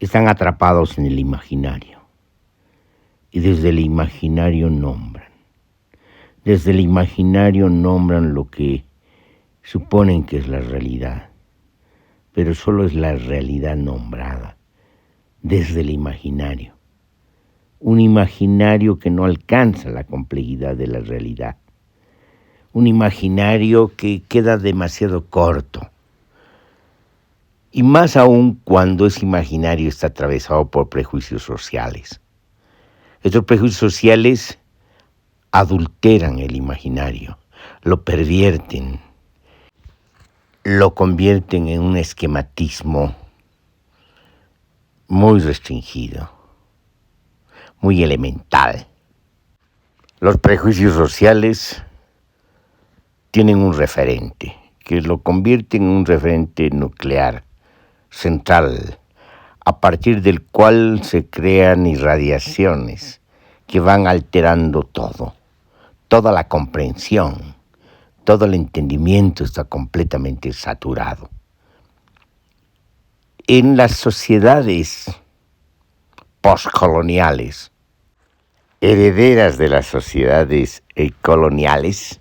están atrapados en el imaginario. Y desde el imaginario nombran. Desde el imaginario nombran lo que suponen que es la realidad, pero solo es la realidad nombrada desde el imaginario. Un imaginario que no alcanza la complejidad de la realidad. Un imaginario que queda demasiado corto. Y más aún cuando ese imaginario está atravesado por prejuicios sociales. Estos prejuicios sociales adulteran el imaginario, lo pervierten, lo convierten en un esquematismo muy restringido, muy elemental. Los prejuicios sociales tienen un referente, que lo convierte en un referente nuclear, central, a partir del cual se crean irradiaciones que van alterando todo, toda la comprensión, todo el entendimiento está completamente saturado. En las sociedades postcoloniales, herederas de las sociedades coloniales,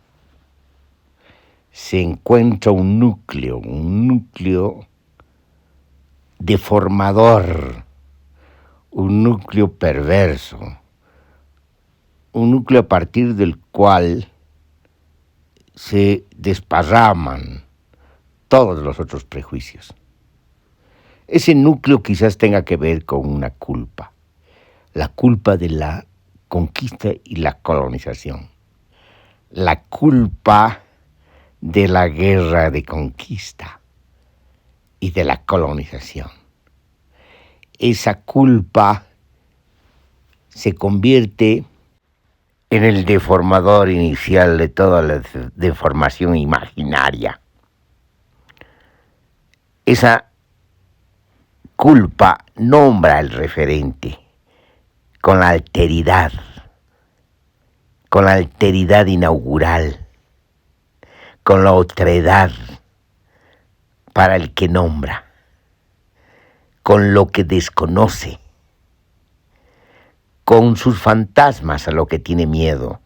se encuentra un núcleo deformador, un núcleo perverso, un núcleo a partir del cual se desparraman todos los otros prejuicios. Ese núcleo quizás tenga que ver con una culpa, la culpa de la conquista y la colonización, la culpa de la guerra de conquista y de la colonización. Esa culpa se convierte en el deformador inicial de toda la deformación imaginaria. Esa culpa nombra el referente con la alteridad inaugural, con la otredad para el que nombra, con lo que desconoce, con sus fantasmas a lo que tiene miedo.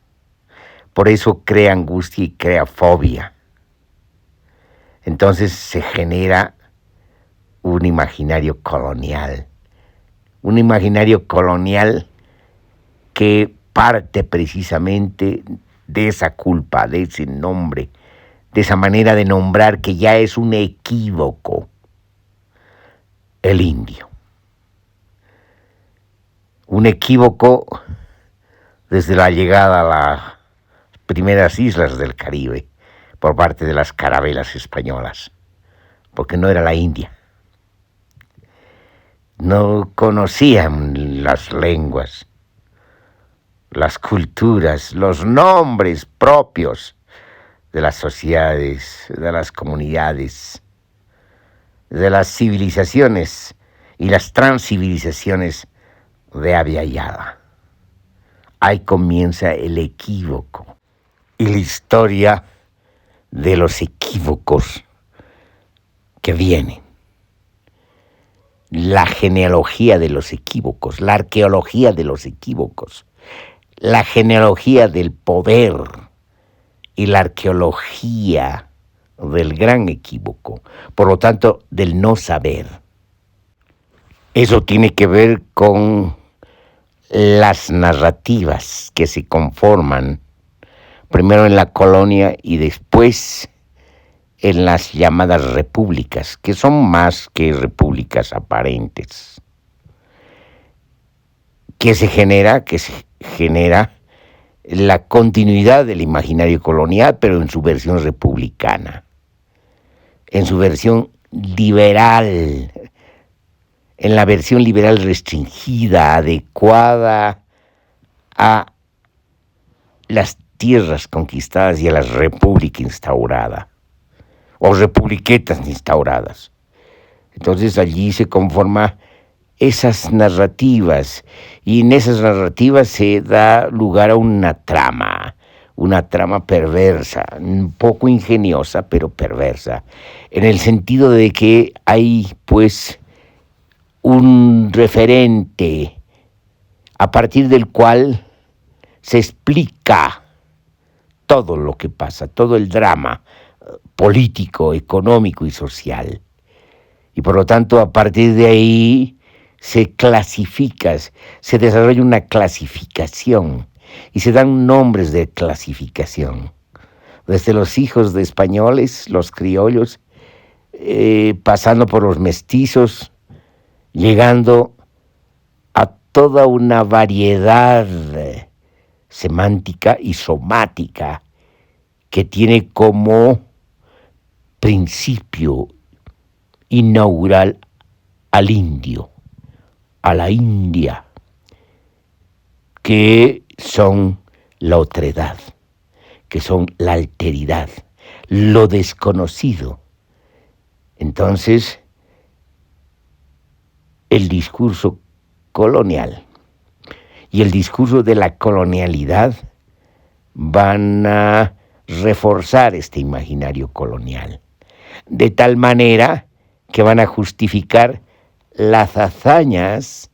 Por eso crea angustia y crea fobia. Entonces se genera un imaginario colonial que parte precisamente de esa culpa, de ese nombre, de esa manera de nombrar que ya es un equívoco. El indio. Un equívoco desde la llegada a las primeras islas del Caribe por parte de las carabelas españolas, porque no era la India. No conocían las lenguas, las culturas, los nombres propios de las sociedades, de las comunidades, de las civilizaciones y las transcivilizaciones de Abya Yala. Ahí comienza el equívoco y la historia de los equívocos que vienen. La genealogía de los equívocos, la arqueología de los equívocos, la genealogía del poder y la arqueología del gran equívoco, por lo tanto, del no saber. Eso tiene que ver con las narrativas que se conforman primero en la colonia y después en las llamadas repúblicas, que son más que repúblicas aparentes. Que se genera la continuidad del imaginario colonial, pero en su versión republicana, en su versión liberal, en la versión liberal restringida, adecuada a las tierras conquistadas y a la república instaurada, o republiquetas instauradas. Entonces allí se conforman esas narrativas, y en esas narrativas se da lugar a una trama perversa, un poco ingeniosa, pero perversa, en el sentido de que hay, pues, un referente a partir del cual se explica todo lo que pasa, todo el drama político, económico y social. Y por lo tanto, a partir de ahí se clasifica, se desarrolla una clasificación y se dan nombres de clasificación. Desde los hijos de españoles, los criollos, pasando por los mestizos, llegando a toda una variedad semántica y somática que tiene como principio inaugural al indio, a la India, que son la otredad, que son la alteridad, lo desconocido. Entonces, el discurso colonial y el discurso de la colonialidad van a reforzar este imaginario colonial, de tal manera que van a justificar las hazañas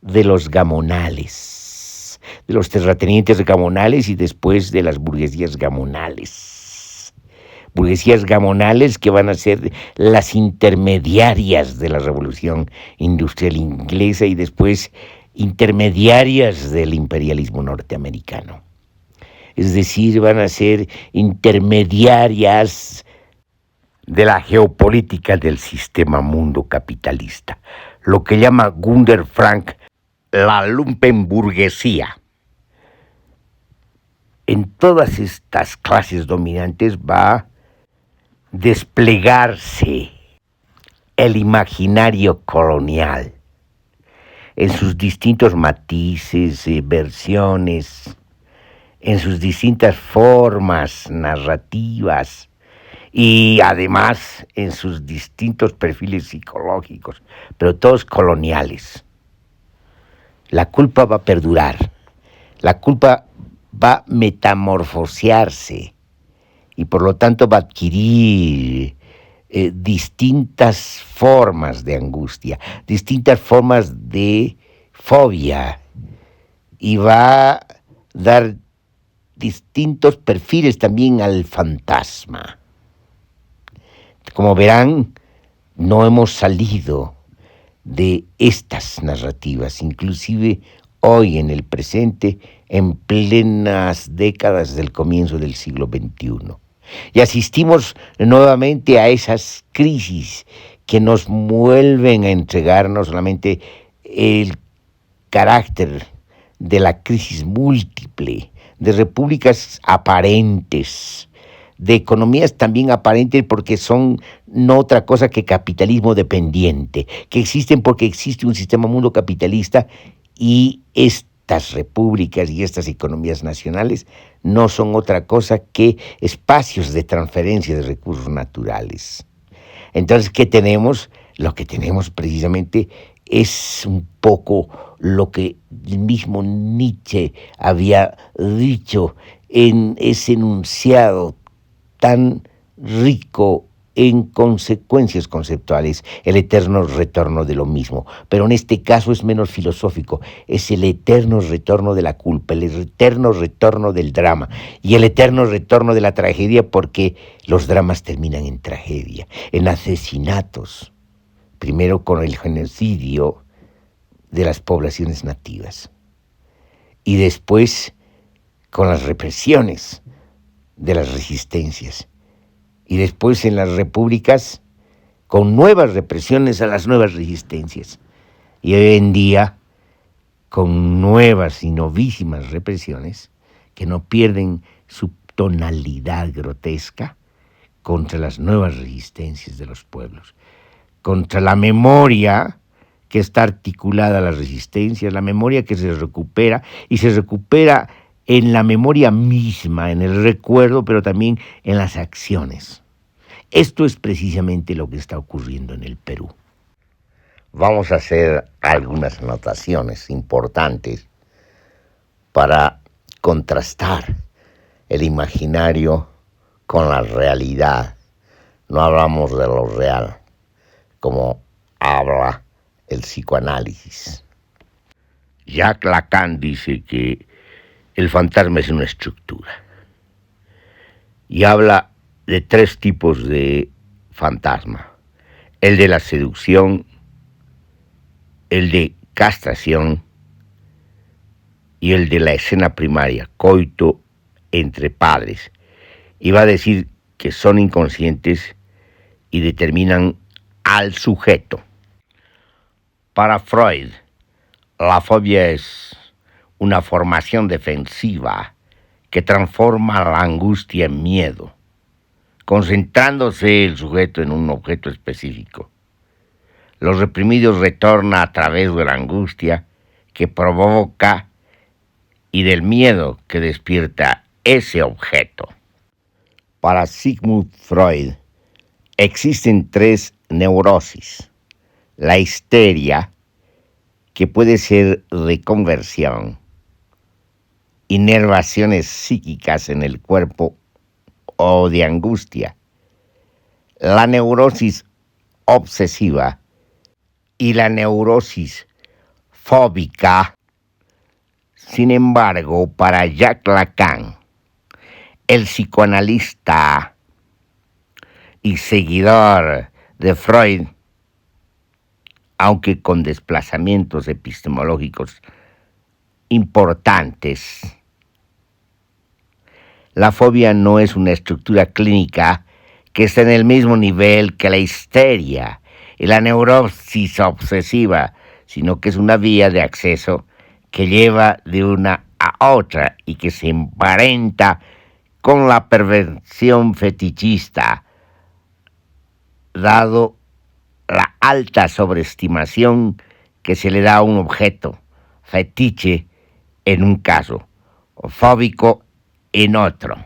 de los gamonales, de los terratenientes gamonales y después de las burguesías gamonales. Burguesías gamonales que van a ser las intermediarias de la revolución industrial inglesa y después intermediarias del imperialismo norteamericano. Es decir, van a ser intermediarias de la geopolítica del sistema mundo capitalista, lo que llama Gunder Frank la lumpenburguesía. En todas estas clases dominantes va a desplegarse el imaginario colonial en sus distintos matices, versiones, en sus distintas formas narrativas y además en sus distintos perfiles psicológicos, pero todos coloniales. La culpa va a perdurar, la culpa va a metamorfosearse y por lo tanto va a adquirir distintas formas de angustia, distintas formas de fobia y va a dar distintos perfiles también al fantasma. Como verán, no hemos salido de estas narrativas, inclusive hoy en el presente, en plenas décadas del comienzo del siglo XXI. Y asistimos nuevamente a esas crisis que nos vuelven a entregar no solamente el carácter de la crisis múltiple, de repúblicas aparentes, de economías también aparentes porque son no otra cosa que capitalismo dependiente, que existen porque existe un sistema mundo capitalista y estas repúblicas y estas economías nacionales no son otra cosa que espacios de transferencia de recursos naturales. Entonces, ¿qué tenemos? Lo que tenemos precisamente es un poco lo que el mismo Nietzsche había dicho en ese enunciado tan rico en consecuencias conceptuales, el eterno retorno de lo mismo. Pero en este caso es menos filosófico, es el eterno retorno de la culpa, el eterno retorno del drama y el eterno retorno de la tragedia, porque los dramas terminan en tragedia, en asesinatos, primero con el genocidio de las poblaciones nativas y después con las represiones de las resistencias y después en las repúblicas con nuevas represiones a las nuevas resistencias y hoy en día con nuevas y novísimas represiones que no pierden su tonalidad grotesca contra las nuevas resistencias de los pueblos, contra la memoria que está articulada a la resistencia, la memoria que se recupera y se recupera en la memoria misma, en el recuerdo, pero también en las acciones. Esto es precisamente lo que está ocurriendo en el Perú. Vamos a hacer algunas anotaciones importantes para contrastar el imaginario con la realidad. No hablamos de lo real, como habla el psicoanálisis. Jacques Lacan dice que el fantasma es una estructura y habla de 3 tipos de fantasma: el de la seducción, el de castración y el de la escena primaria, coito entre padres. Y va a decir que son inconscientes y determinan al sujeto. Para Freud, la fobia es una formación defensiva que transforma la angustia en miedo, concentrándose el sujeto en un objeto específico. Los reprimidos retornan a través de la angustia que provoca y del miedo que despierta ese objeto. Para Sigmund Freud, existen 3 neurosis: la histeria, que puede ser de conversión, inervaciones psíquicas en el cuerpo o de angustia, la neurosis obsesiva y la neurosis fóbica. Sin embargo, para Jacques Lacan, el psicoanalista y seguidor de Freud, aunque con desplazamientos epistemológicos importantes, la fobia no es una estructura clínica que está en el mismo nivel que la histeria y la neurosis obsesiva, sino que es una vía de acceso que lleva de una a otra y que se emparenta con la perversión fetichista, dado la alta sobreestimación que se le da a un objeto fetiche en un caso, o fóbico en otro.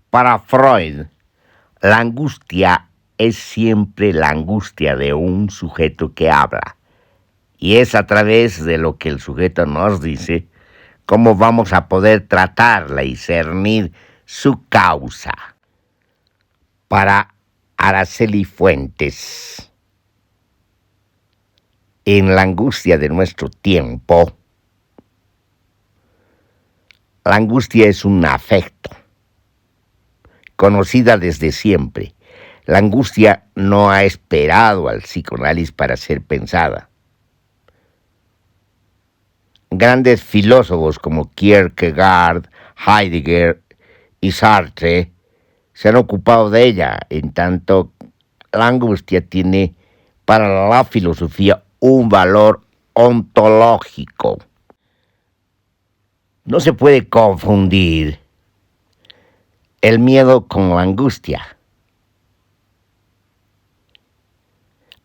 Para Freud, la angustia es siempre la angustia de un sujeto que habla, y es a través de lo que el sujeto nos dice cómo vamos a poder tratarla y discernir su causa. Para Araceli Fuentes, en la angustia de nuestro tiempo, la angustia es un afecto, conocida desde siempre. La angustia no ha esperado al psicoanálisis para ser pensada. Grandes filósofos como Kierkegaard, Heidegger y Sartre se han ocupado de ella, en tanto la angustia tiene para la filosofía un valor ontológico. No se puede confundir el miedo con la angustia,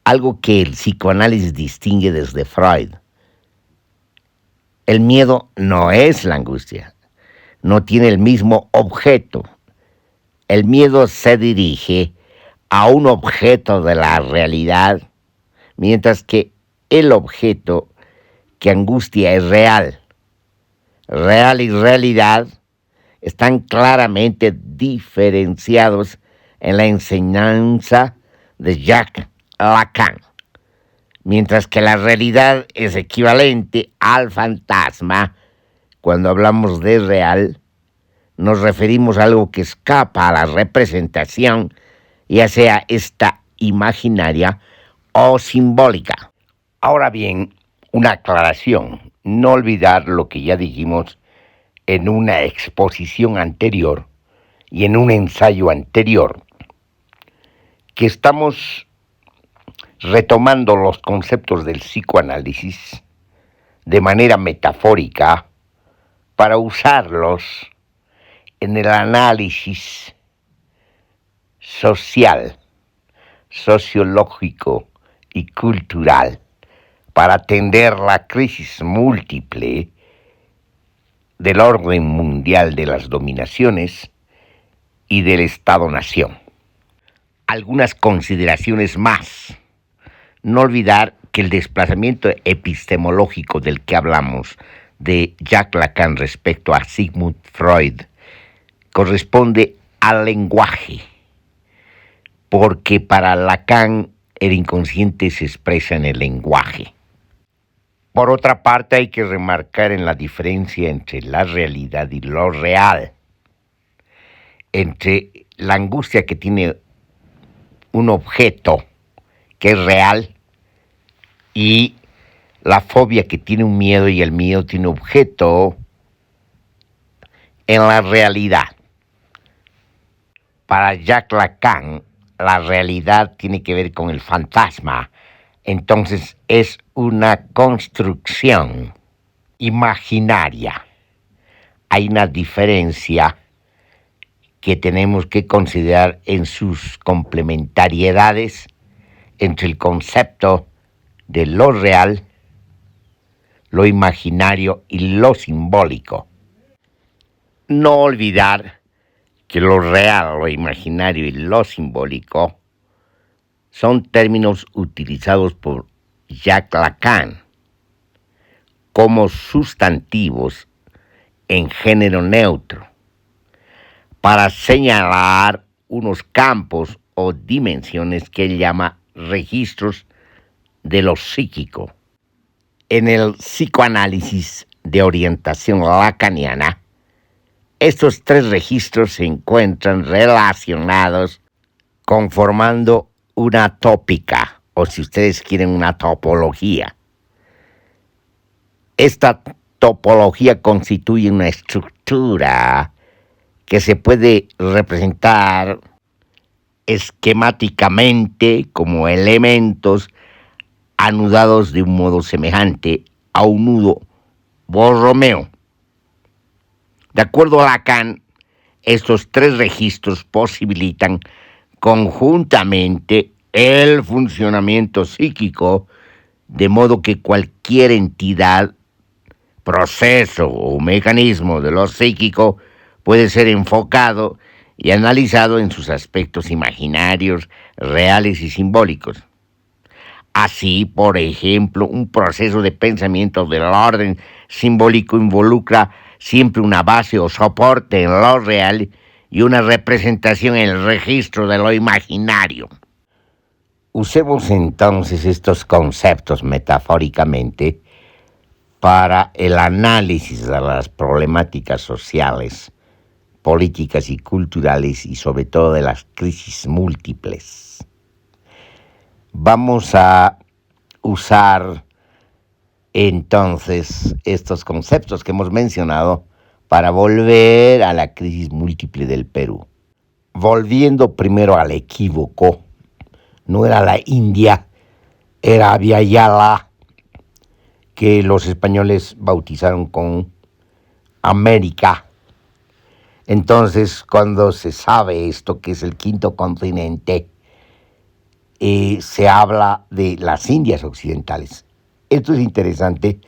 algo que el psicoanálisis distingue desde Freud. El miedo no es la angustia, no tiene el mismo objeto. El miedo se dirige a un objeto de la realidad, mientras que el objeto que angustia es real. Real y realidad están claramente diferenciados en la enseñanza de Jacques Lacan, mientras que la realidad es equivalente al fantasma. Cuando hablamos de real, nos referimos a algo que escapa a la representación, ya sea esta imaginaria o simbólica. Ahora bien, una aclaración: no olvidar lo que ya dijimos en una exposición anterior y en un ensayo anterior, que estamos retomando los conceptos del psicoanálisis de manera metafórica para usarlos en el análisis social, sociológico y cultural para atender la crisis múltiple del orden mundial de las dominaciones y del Estado-nación. Algunas consideraciones más. No olvidar que el desplazamiento epistemológico del que hablamos de Jacques Lacan respecto a Sigmund Freud corresponde al lenguaje, porque para Lacan el inconsciente se expresa en el lenguaje. Por otra parte, hay que remarcar en la diferencia entre la realidad y lo real, entre la angustia que tiene un objeto que es real y la fobia que tiene un miedo y el miedo tiene objeto en la realidad. Para Jacques Lacan, la realidad tiene que ver con el fantasma. Entonces es una construcción imaginaria. Hay una diferencia que tenemos que considerar en sus complementariedades entre el concepto de lo real, lo imaginario y lo simbólico. No olvidar que lo real, lo imaginario y lo simbólico son términos utilizados por Jacques Lacan como sustantivos en género neutro para señalar unos campos o dimensiones que él llama registros de lo psíquico. En el psicoanálisis de orientación lacaniana, estos tres registros se encuentran relacionados conformando una tópica, o si ustedes quieren, una topología. Esta topología constituye una estructura que se puede representar esquemáticamente como elementos anudados de un modo semejante a un nudo Borromeo. De acuerdo a Lacan, estos tres registros posibilitan conjuntamente el funcionamiento psíquico, de modo que cualquier entidad, proceso o mecanismo de lo psíquico puede ser enfocado y analizado en sus aspectos imaginarios, reales y simbólicos. Así, por ejemplo, un proceso de pensamiento del orden simbólico involucra siempre una base o soporte en lo real y una representación en el registro de lo imaginario. Usemos entonces estos conceptos metafóricamente para el análisis de las problemáticas sociales, políticas y culturales y sobre todo de las crisis múltiples. Vamos a usar entonces estos conceptos que hemos mencionado para volver a la crisis múltiple del Perú. Volviendo primero al equívoco, no era la India, era Abya Yala, que los españoles bautizaron con América. Entonces, cuando se sabe esto, que es el quinto continente, se habla de las Indias occidentales. Esto es interesante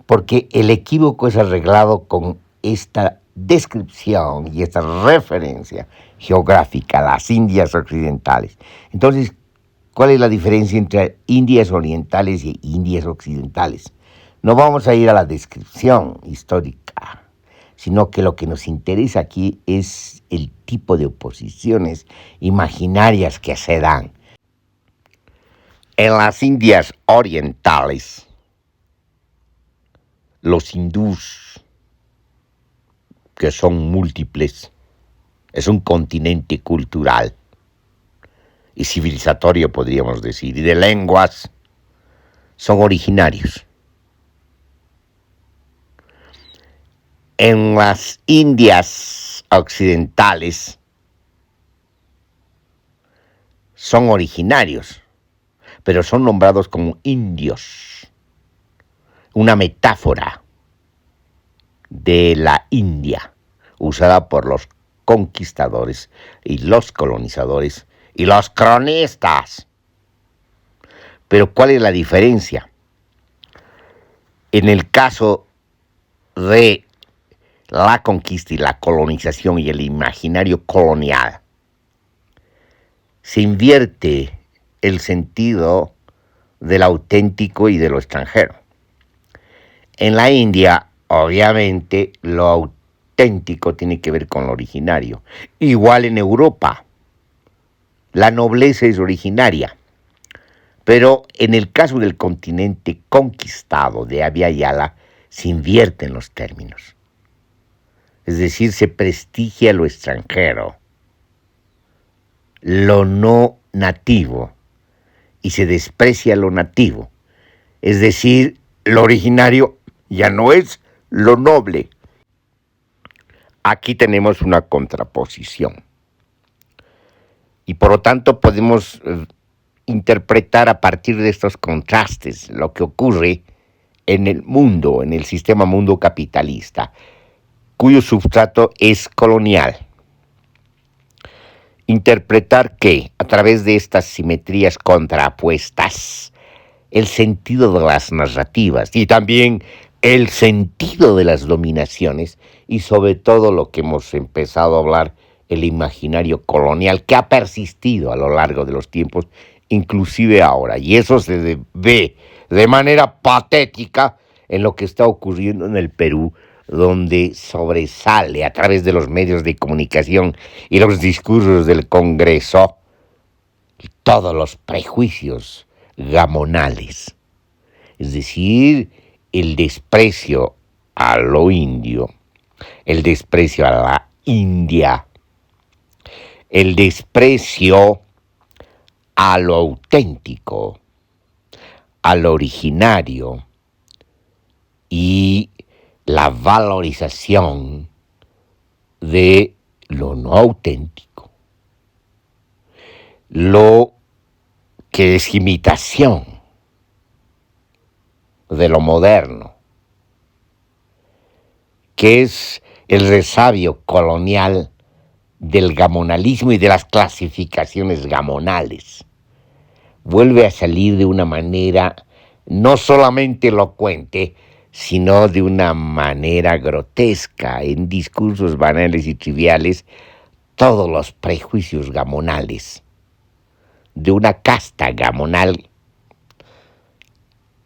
porque el equívoco es arreglado con esta descripción y esta referencia geográfica, las Indias occidentales. Entonces, ¿cuál es la diferencia entre Indias orientales y Indias occidentales? No vamos a ir a la descripción histórica, sino que lo que nos interesa aquí es el tipo de oposiciones imaginarias que se dan. En las Indias orientales, los hindús, que son múltiples, es un continente cultural y civilizatorio, podríamos decir, y de lenguas, son originarios. En las Indias occidentales son originarios, pero son nombrados como indios, una metáfora de la India usada por los conquistadores y los colonizadores y los cronistas. Pero ¿cuál es la diferencia? En el caso de la conquista y la colonización y el imaginario colonial, se invierte el sentido del auténtico y de lo extranjero. En la India, obviamente, lo auténtico tiene que ver con lo originario. Igual en Europa, la nobleza es originaria. Pero en el caso del continente conquistado de Abya Yala, se invierten los términos. Es decir, se prestigia lo extranjero, lo no nativo, y se desprecia lo nativo. Es decir, lo originario ya no es lo noble. Aquí tenemos una contraposición. Y por lo tanto podemos interpretar a partir de estos contrastes lo que ocurre en el mundo, en el sistema mundo capitalista, cuyo substrato es colonial. Interpretar que, a través de estas simetrías contrapuestas, el sentido de las narrativas y también el sentido de las dominaciones y sobre todo lo que hemos empezado a hablar, el imaginario colonial que ha persistido a lo largo de los tiempos, inclusive ahora, y eso se ve de manera patética en lo que está ocurriendo en el Perú, donde sobresale a través de los medios de comunicación y los discursos del Congreso todos los prejuicios gamonales, es decir, el desprecio a lo indio, el desprecio a la India, el desprecio a lo auténtico, a lo originario y la valorización de lo no auténtico, lo que es imitación de lo moderno, que es el resabio colonial del gamonalismo y de las clasificaciones gamonales. Vuelve a salir de una manera no solamente elocuente, sino de una manera grotesca, en discursos banales y triviales, todos los prejuicios gamonales, de una casta gamonal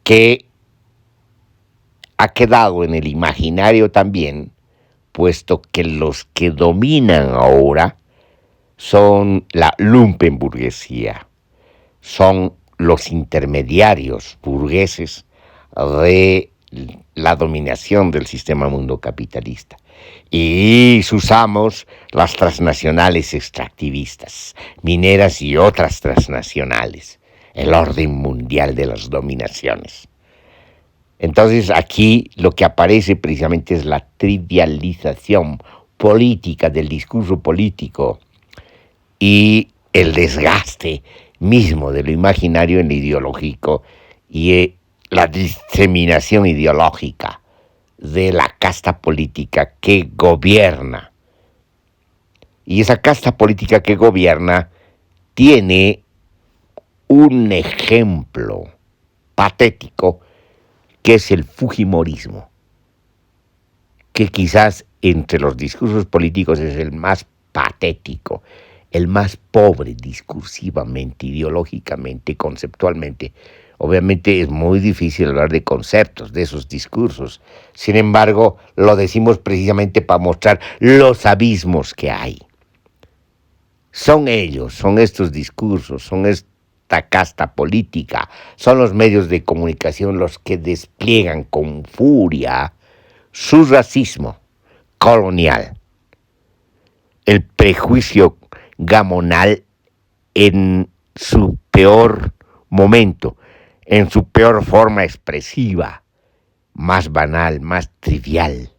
que ha quedado en el imaginario también, puesto que los que dominan ahora son la lumpenburguesía, son los intermediarios burgueses de la dominación del sistema mundo capitalista. Y sus amos, las transnacionales extractivistas, mineras y otras transnacionales, el orden mundial de las dominaciones. Entonces aquí lo que aparece precisamente es la trivialización política del discurso político y el desgaste mismo de lo imaginario en lo ideológico y la diseminación ideológica de la casta política que gobierna. Y esa casta política que gobierna tiene un ejemplo patético que es el fujimorismo, que quizás entre los discursos políticos es el más patético, el más pobre discursivamente, ideológicamente, conceptualmente. Obviamente es muy difícil hablar de conceptos, de esos discursos. Sin embargo, lo decimos precisamente para mostrar los abismos que hay. Son ellos, son estos discursos, son esta casta política, son los medios de comunicación los que despliegan con furia su racismo colonial, el prejuicio gamonal en su peor momento, en su peor forma expresiva, más banal, más trivial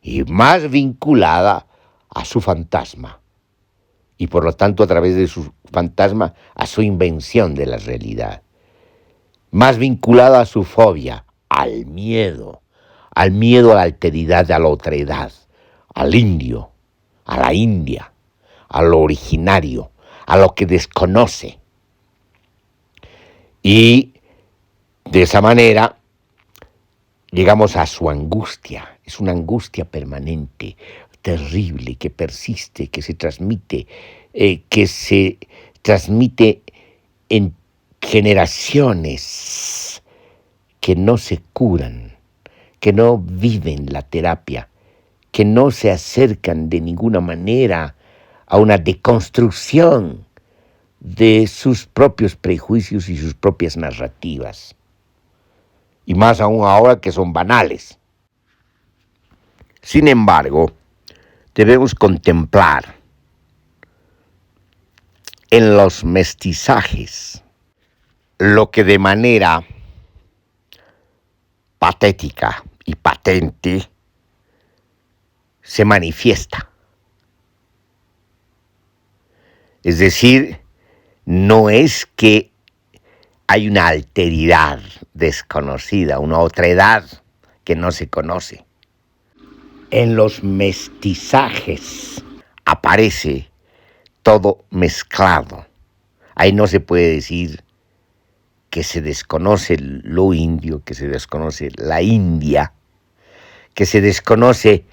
y más vinculada a su fantasma. Y por lo tanto a través de su fantasma a su invención de la realidad. Más vinculada a su fobia, al miedo a la alteridad, a la otredad, al indio, a la India, a lo originario, a lo que desconoce. Y de esa manera llegamos a su angustia. Es una angustia permanente, terrible, que persiste, que se transmite en generaciones que no se curan, que no viven la terapia, que no se acercan de ninguna manera a una deconstrucción de sus propios prejuicios y sus propias narrativas. Y más aún ahora que son banales. Sin embargo, debemos contemplar en los mestizajes lo que de manera patética y patente se manifiesta. Es decir, no es que hay una alteridad desconocida, una otredad que no se conoce. En los mestizajes aparece todo mezclado. Ahí no se puede decir que se desconoce lo indio, que se desconoce la India, que se desconoce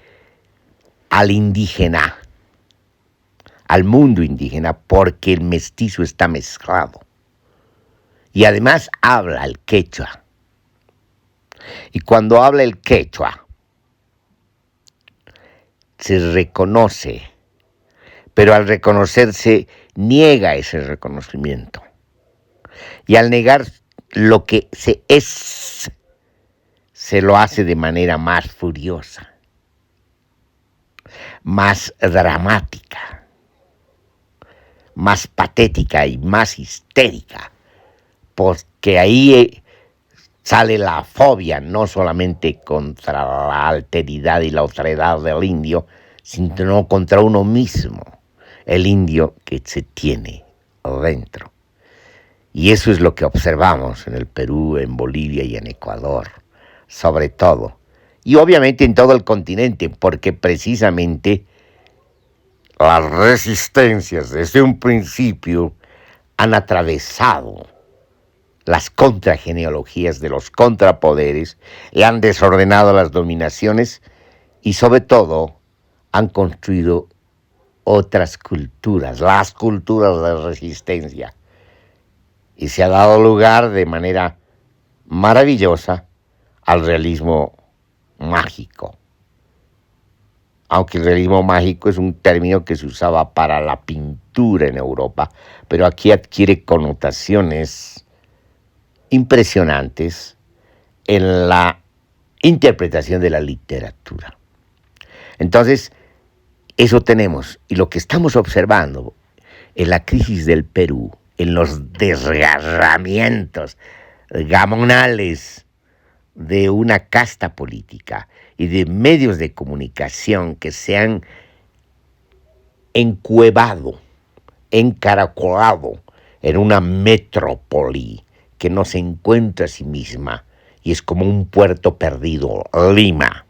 al indígena, al mundo indígena, porque el mestizo está mezclado. Y además habla el quechua. Y cuando habla el quechua, se reconoce, pero al reconocerse niega ese reconocimiento. Y al negar lo que se es, se lo hace de manera más furiosa, más dramática, más patética y más histérica, porque ahí sale la fobia, no solamente contra la alteridad y la otredad del indio, sino contra uno mismo, el indio que se tiene dentro. Y eso es lo que observamos en el Perú, en Bolivia y en Ecuador, sobre todo. Y obviamente en todo el continente, porque precisamente las resistencias desde un principio han atravesado las contragenealogías de los contrapoderes, y han desordenado las dominaciones y sobre todo han construido otras culturas, las culturas de resistencia. Y se ha dado lugar de manera maravillosa al realismo mágico. Aunque el realismo mágico es un término que se usaba para la pintura en Europa, pero aquí adquiere connotaciones impresionantes en la interpretación de la literatura. Entonces, eso tenemos, y lo que estamos observando en la crisis del Perú, en los desgarramientos gamonales de una casta política y de medios de comunicación que se han encuevado, encaracolado en una metrópoli que no se encuentra a sí misma y es como un puerto perdido, Lima,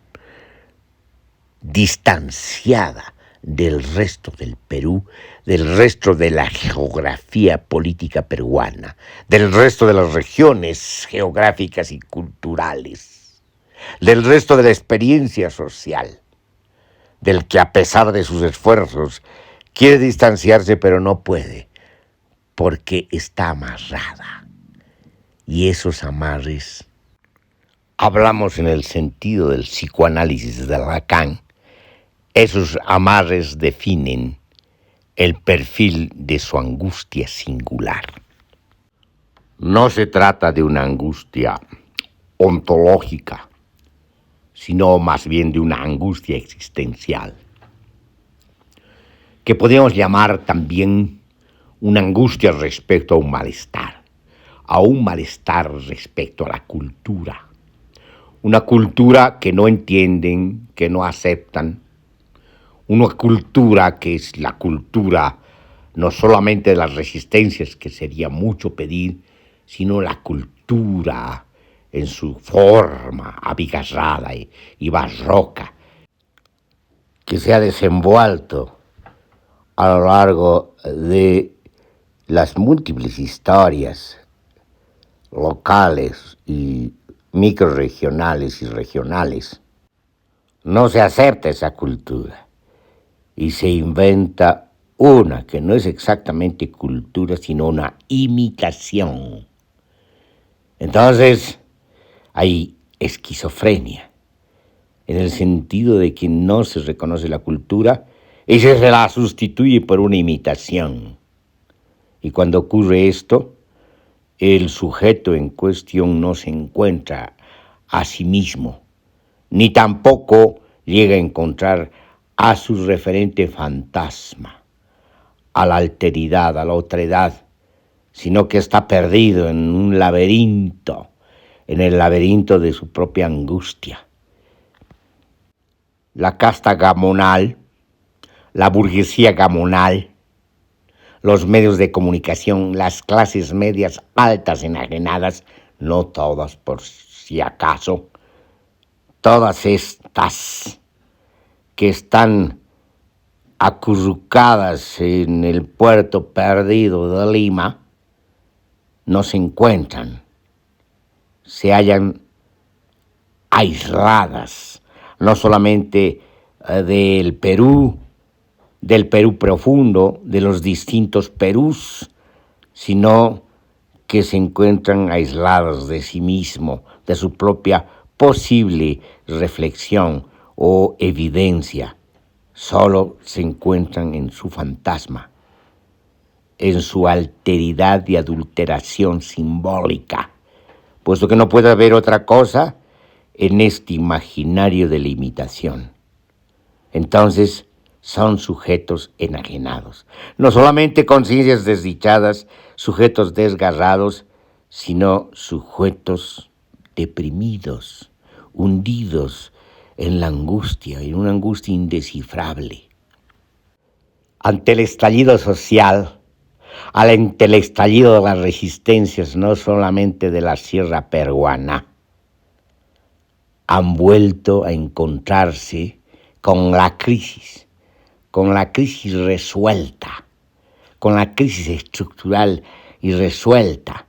distanciada del resto del Perú, del resto de la geografía política peruana, del resto de las regiones geográficas y culturales, del resto de la experiencia social, del que a pesar de sus esfuerzos quiere distanciarse pero no puede, porque está amarrada. Y esos amarres, hablamos en el sentido del psicoanálisis de Lacan, esos amarres definen el perfil de su angustia singular. No se trata de una angustia ontológica, sino más bien de una angustia existencial, que podemos llamar también una angustia respecto a un malestar respecto a la cultura, una cultura que no entienden, que no aceptan, una cultura que es la cultura no solamente de las resistencias, que sería mucho pedir, sino la cultura en su forma abigarrada y barroca, que se ha desenvuelto a lo largo de las múltiples historias locales y microrregionales y regionales. No se acepta esa cultura y se inventa una que no es exactamente cultura, sino una imitación. Entonces, hay esquizofrenia, en el sentido de que no se reconoce la cultura y se la sustituye por una imitación. Y cuando ocurre esto, el sujeto en cuestión no se encuentra a sí mismo, ni tampoco llega a encontrar a su referente fantasma, a la alteridad, a la otredad, sino que está perdido en un laberinto, en el laberinto de su propia angustia. La casta gamonal, la burguesía gamonal, los medios de comunicación, las clases medias altas enajenadas, no todas por si acaso, todas estas que están acurrucadas en el puerto perdido de Lima, no se encuentran, se hallan aisladas, no solamente del Perú profundo, de los distintos Perús, sino que se encuentran aisladas de sí mismo, de su propia posible reflexión o evidencia. Solo se encuentran en su fantasma, en su alteridad y adulteración simbólica, puesto que no puede haber otra cosa en este imaginario de la imitación. Entonces, son sujetos enajenados, no solamente conciencias desdichadas, sujetos desgarrados, sino sujetos deprimidos, hundidos en la angustia, en una angustia indescifrable. Ante el estallido social, ante el estallido de las resistencias, no solamente de la sierra peruana, han vuelto a encontrarse con la crisis resuelta, con la crisis estructural y resuelta,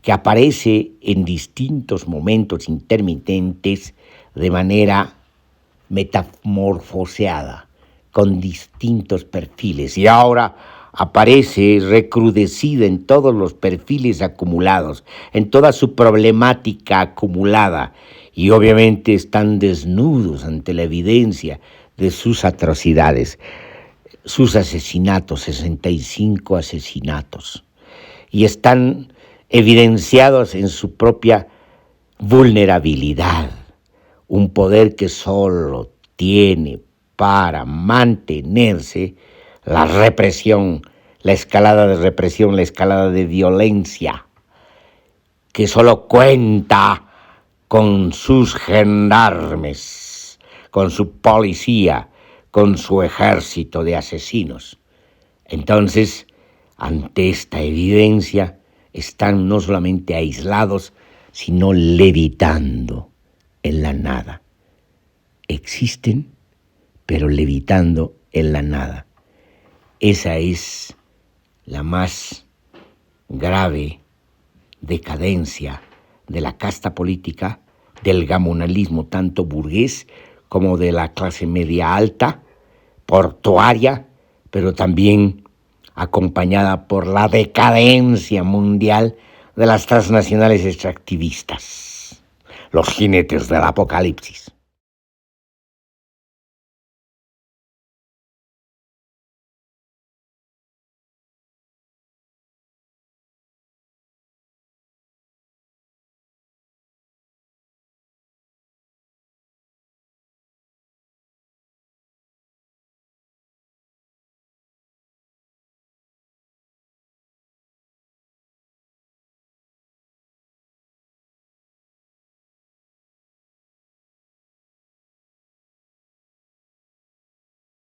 que aparece en distintos momentos intermitentes de manera metamorfoseada, con distintos perfiles, y ahora aparece recrudecida en todos los perfiles acumulados, en toda su problemática acumulada, y obviamente están desnudos ante la evidencia de sus atrocidades, sus asesinatos, 65 asesinatos, y están evidenciados en su propia vulnerabilidad, un poder que solo tiene para mantenerse la represión, la escalada de represión, la escalada de violencia, que solo cuenta con sus gendarmes, con su policía, con su ejército de asesinos. Entonces, ante esta evidencia, están no solamente aislados, sino levitando en la nada. Existen, pero levitando en la nada. Esa es la más grave decadencia de la casta política, del gamonalismo tanto burgués como de la clase media alta, portuaria, pero también acompañada por la decadencia mundial de las transnacionales extractivistas, los jinetes del apocalipsis.